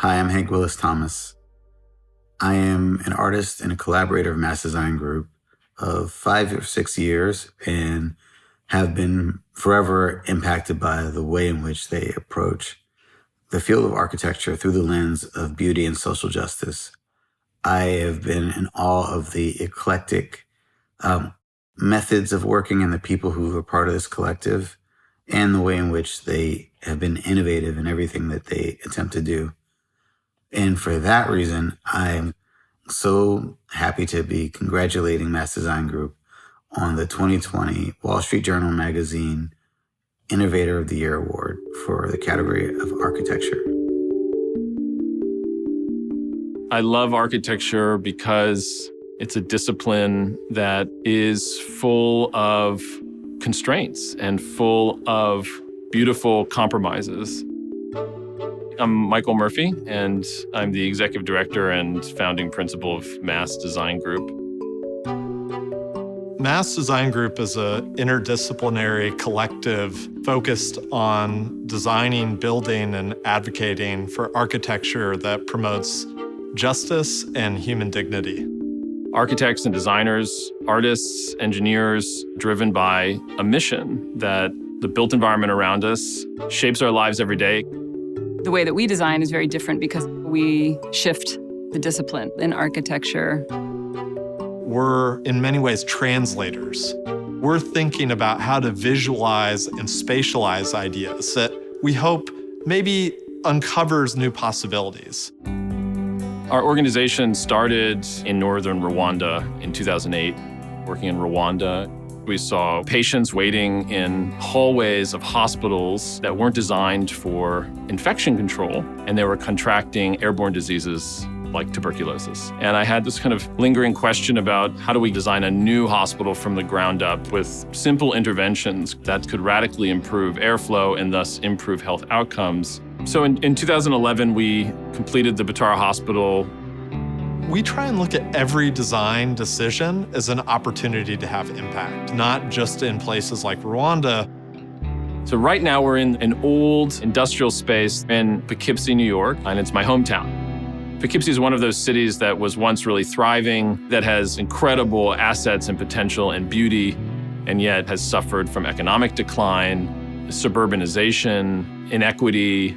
Hi, I'm Hank Willis Thomas. I am an artist and a collaborator of Mass Design Group of 5 or 6 years and have been forever impacted by the way in which they approach the field of architecture through the lens of beauty and social justice. I have been in awe of the eclectic methods of working and the people who are part of this collective and the way in which they have been innovative in everything that they attempt to do. And for that reason, I'm so happy to be congratulating Mass Design Group on the 2020 Wall Street Journal Magazine Innovator of the Year Award for the category of architecture. I love architecture because it's a discipline that is full of constraints and full of beautiful compromises. I'm Michael Murphy, and I'm the executive director and founding principal of Mass Design Group. Mass Design Group is an interdisciplinary collective focused on designing, building, and advocating for architecture that promotes justice and human dignity. Architects and designers, artists, engineers, driven by a mission that the built environment around us shapes our lives every day. The way that we design is very different because we shift the discipline in architecture. We're, in many ways, translators. We're thinking about how to visualize and spatialize ideas that we hope maybe uncovers new possibilities. Our organization started in northern Rwanda in 2008. Working in Rwanda, we saw patients waiting in hallways of hospitals that weren't designed for infection control, and they were contracting airborne diseases like tuberculosis. And I had this kind of lingering question about how do we design a new hospital from the ground up with simple interventions that could radically improve airflow and thus improve health outcomes. So in 2011, we completed the Batara Hospital. We try and look at every design decision as an opportunity to have impact, not just in places like Rwanda. So right now we're in an old industrial space in Poughkeepsie, New York, and it's my hometown. Poughkeepsie is one of those cities that was once really thriving, that has incredible assets and potential and beauty, and yet has suffered from economic decline, suburbanization, inequity.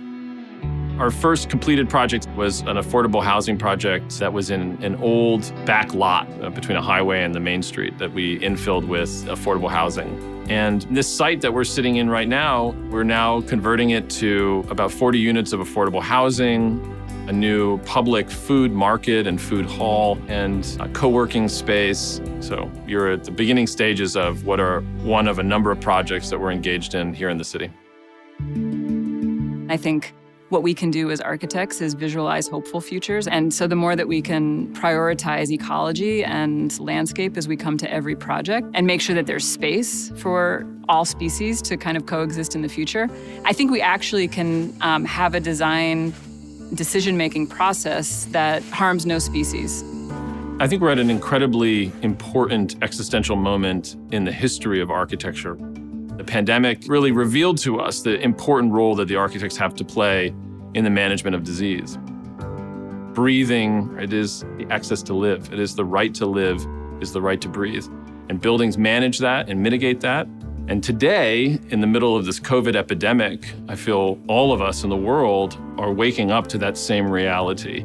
Our first completed project was an affordable housing project that was in an old back lot between a highway and the main street that we infilled with affordable housing. And this site that we're sitting in right now, we're now converting it to about 40 units of affordable housing, a new public food market and food hall, and a co-working space. So you're at the beginning stages of what are one of a number of projects that we're engaged in here in the city. I think what we can do as architects is visualize hopeful futures. And so the more that we can prioritize ecology and landscape as we come to every project and make sure that there's space for all species to kind of coexist in the future, I think we actually can have a design decision-making process that harms no species. I think we're at an incredibly important existential moment in the history of architecture. The pandemic really revealed to us the important role that the architects have to play in the management of disease. Breathing, it is the access to live. It is the right to live, is the right to breathe. And buildings manage that and mitigate that. And today, in the middle of this COVID epidemic, I feel all of us in the world are waking up to that same reality,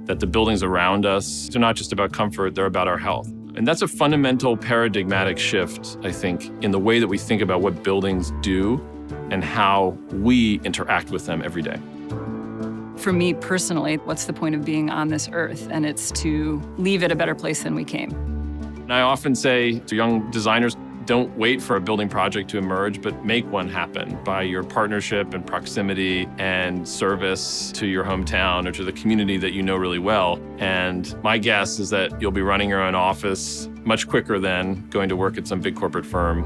that the buildings around us are not just about comfort, they're about our health. And that's a fundamental paradigmatic shift, I think, in the way that we think about what buildings do and how we interact with them every day. For me personally, what's the point of being on this earth? And it's to leave it a better place than we came. And I often say to young designers, don't wait for a building project to emerge, but make one happen by your partnership and proximity and service to your hometown or to the community that you know really well. And my guess is that you'll be running your own office much quicker than going to work at some big corporate firm